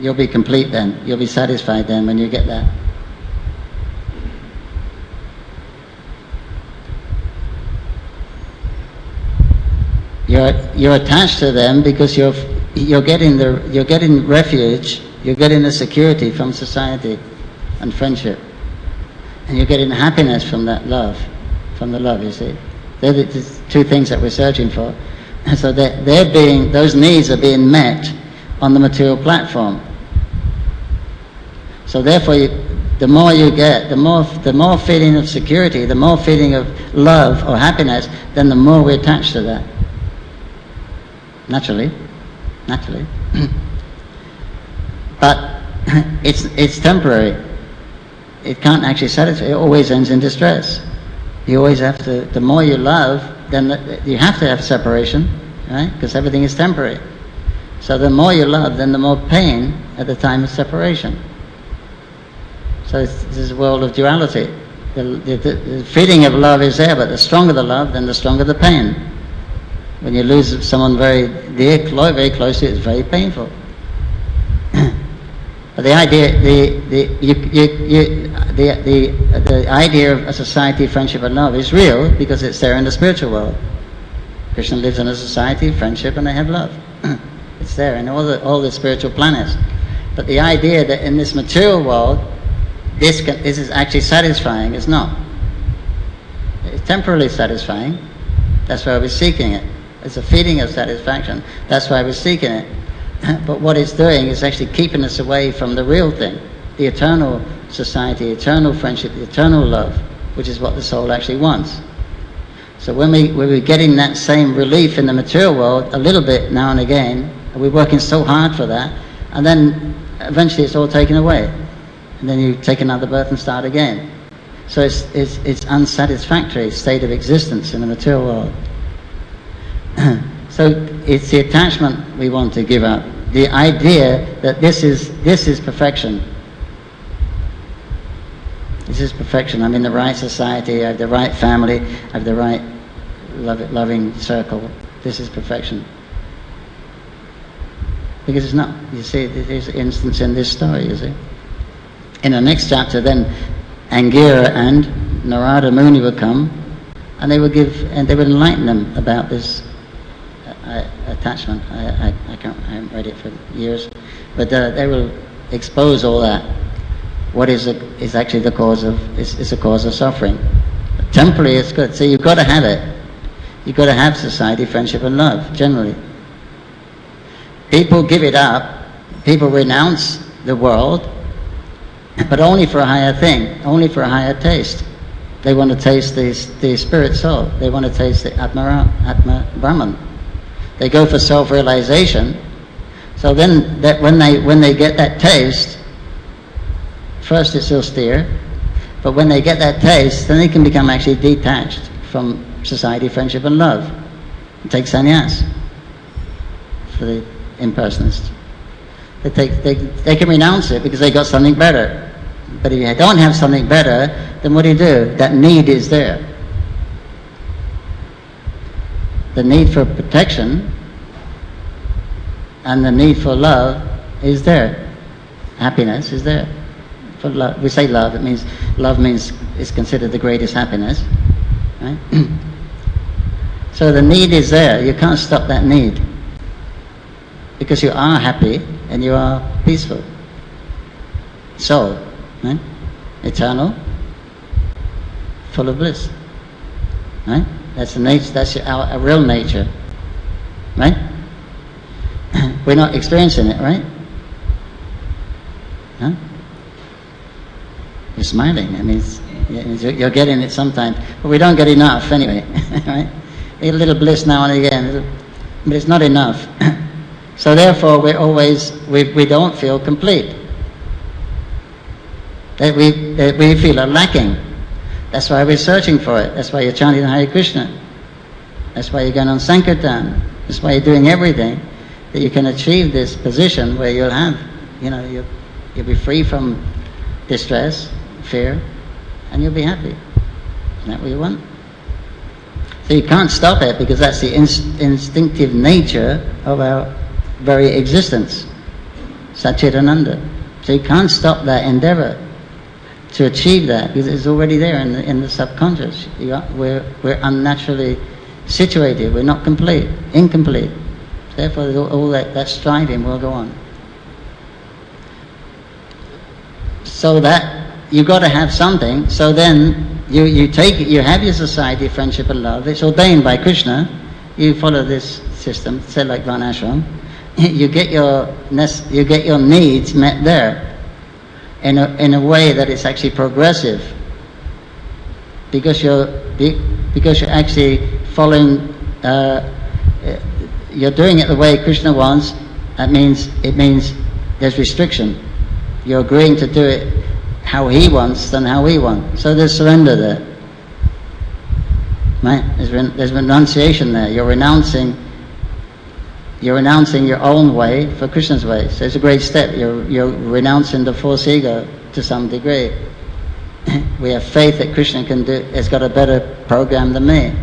you'll be complete then, you'll be satisfied then when you get that. You're attached to them because you're getting refuge, you're getting the security from society and friendship, and you're getting happiness from that love, from the love. You see, they're the two things that we're searching for. So those needs are being met on the material platform. So therefore, the more you get, the more feeling of security, the more feeling of love or happiness, then the more we're attached to that. Naturally. But it's temporary. It can't actually satisfy. It always ends in distress. You always have to. The more you love, then you have to have separation, right? Because everything is temporary. So the more you love, then the more pain at the time of separation. So this is a world of duality. The feeling of love is there, but the stronger the love, then the stronger the pain. When you lose someone very dear, very close to you, it's very painful. But the idea of a society, friendship, and love is real because it's there in the spiritual world. Krishna lives in a society, friendship, and they have love. It's there in all the spiritual planets. But the idea that in this material world, this is actually satisfying is not. It's temporarily satisfying. That's why we're seeking it. It's a feeling of satisfaction. That's why we're seeking it. But what it's doing is actually keeping us away from the real thing, the eternal society, eternal friendship, the eternal love, which is what the soul actually wants. So when we're getting that same relief in the material world, a little bit now and again, and we're working so hard for that, and then eventually it's all taken away. And then you take another birth and start again. So it's unsatisfactory state of existence in the material world. So it's the attachment we want to give up. The idea that this is perfection. This is perfection. I'm in the right society, I have the right family, I have the right loving circle. This is perfection. Because it's not. You see, there's an instance in this story, you see. In the next chapter, then Angira and Narada Muni would come, and they would enlighten them about this attachment. I haven't read it for years, but they will expose all that. What is actually the cause of is a cause of suffering. But temporarily, it's good. So you've got to have it. You've got to have society, friendship, and love. Generally, people give it up. People renounce the world, but only for a higher thing, only for a higher taste. They want to taste the spirit soul. They want to taste the Atma Brahman. They go for self-realization. So then, when they get that taste, first it's austere, but when they get that taste, then they can become actually detached from society, friendship, and love, and take sannyas for the impersonalists. They can renounce it because they got something better. But if you don't have something better, then what do? That need is there. The need for protection and the need for love is there. Happiness is there. For love, we say love. It means love means is considered the greatest happiness, right? So the need is there. You can't stop that need because you are happy and you are peaceful. Soul, right? Eternal, full of bliss, right? That's the nature. That's our real nature, right? We're not experiencing it, right? Huh? You're smiling. I mean, you're getting it sometimes, but we don't get enough anyway, right? A little bliss now and again, but it's not enough. So therefore, we don't feel complete. That we feel are lacking. That's why we're searching for it. That's why you're chanting Hare Krishna. That's why you're going on Sankirtan. That's why you're doing everything, that you can achieve this position where you'll have, you'll be free from distress, fear, and you'll be happy. Isn't that what you want? So you can't stop it, because that's the instinctive nature of our very existence, Satchitananda. So you can't stop that endeavor to achieve that, because it's already there in the subconscious. We're unnaturally situated. We're not complete, incomplete. Therefore, all that striving will go on. So that you've got to have something. So then you have your society, friendship and love. It's ordained by Krishna. You follow this system, say like Varnashram. You get your needs met there in a way that it's actually progressive, because you're actually following. You're doing it the way Krishna wants. It means there's restriction. You're agreeing to do it how he wants than how we want. So there's surrender there. Right? There's renunciation there. You're renouncing your own way for Krishna's way. So it's a great step. You're renouncing the false ego to some degree. We have faith that Krishna has got a better program than me.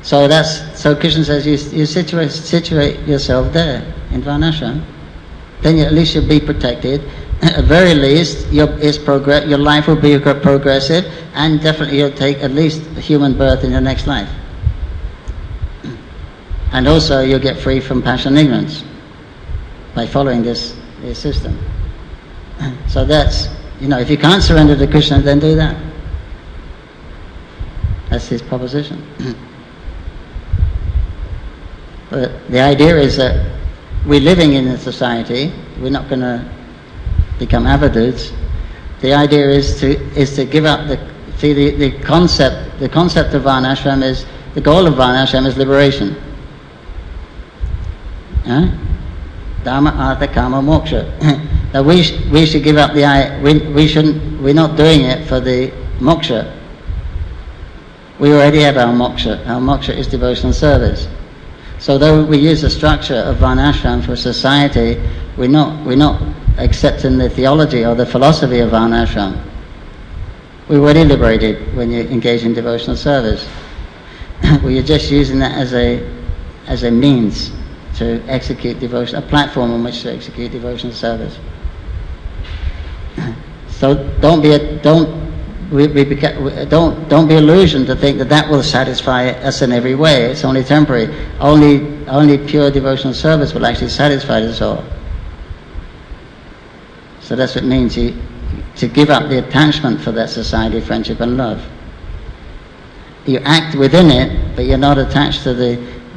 So Krishna says you situate yourself there in Varnashram, then at least you'll be protected. At the very least, your life will be progressive, and definitely you'll take at least a human birth in your next life. And also you'll get free from passion and ignorance by following this system. So that's, if you can't surrender to Krishna, then do that. That's his proposition. But the idea is that we're living in a society. We're not going to become avaduds. The idea is to give up the concept. The concept of Varnashram is, the goal of Varnashram is liberation. Dharma, Artha, Kama, Moksha. Now we should give up we're not doing it for the moksha. We already have our moksha. Our moksha is devotional service. So though we use the structure of Varnashram for society, we're not accepting the theology or the philosophy of Varnashram. We're already liberated when you engage in devotional service. We're just using that as a means to execute devotion, a platform on which to execute devotional service. So don't be illusioned to think that will satisfy us in every way. It's only temporary. Only pure devotional service will actually satisfy the soul. So that's what it means to give up the attachment for that society, friendship and love. You act within it, but you're not attached to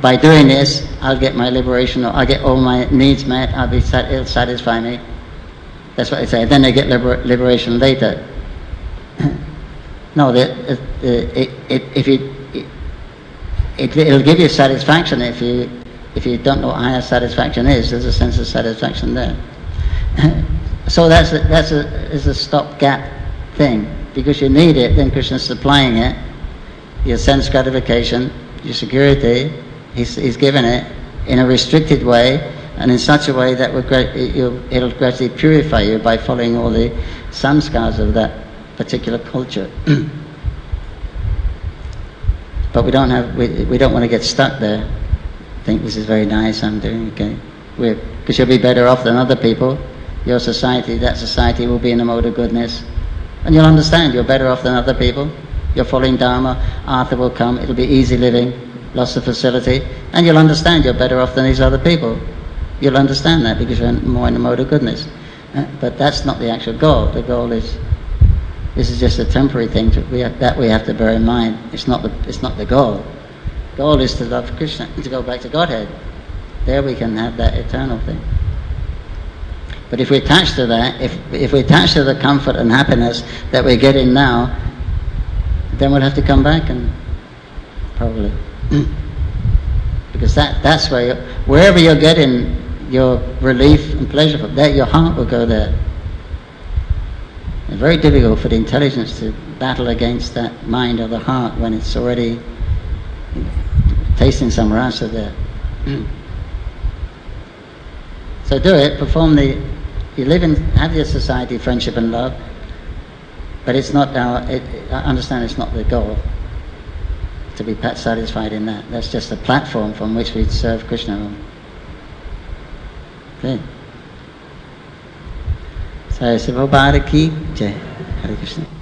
by doing this, I'll get my liberation, or I'll get all my needs met, it'll satisfy me. That's what they say. Then they get liberation later. No, it'll give you satisfaction if you don't know what higher satisfaction is. There's a sense of satisfaction there. So that's a stopgap thing, because you need it. Then Krishna's supplying it. Your sense gratification, your security. He's given it in a restricted way, and in such a way that it'll gradually purify you by following all the samskars of that particular culture. But we don't want to get stuck there. Think this is very nice, I'm doing okay. Because you'll be better off than other people. Your society, that society will be in a mode of goodness. And you'll understand you're better off than other people. You're following Dharma, Artha will come, it'll be easy living, lots of facility, and you'll understand you're better off than these other people. You'll understand that because you're more in the mode of goodness. But that's not the actual goal. The goal is, this is just a temporary thing we have to bear in mind. It's not the goal. The goal is to love Krishna, to go back to Godhead. There we can have that eternal thing. But if we attach to that, if we attach to the comfort and happiness that we're getting now, then we'll have to come back and probably, because that's wherever you're getting your relief and pleasure from that, your heart will go there. It's very difficult for the intelligence to battle against that mind or the heart when it's already tasting some rasa there. So do it, you live in, have your society, friendship and love, but it's not I understand it's not the goal to be satisfied in that. That's just a platform from which we serve Krishna. Okay. So, Prabhupada ki jai. Hare Krishna.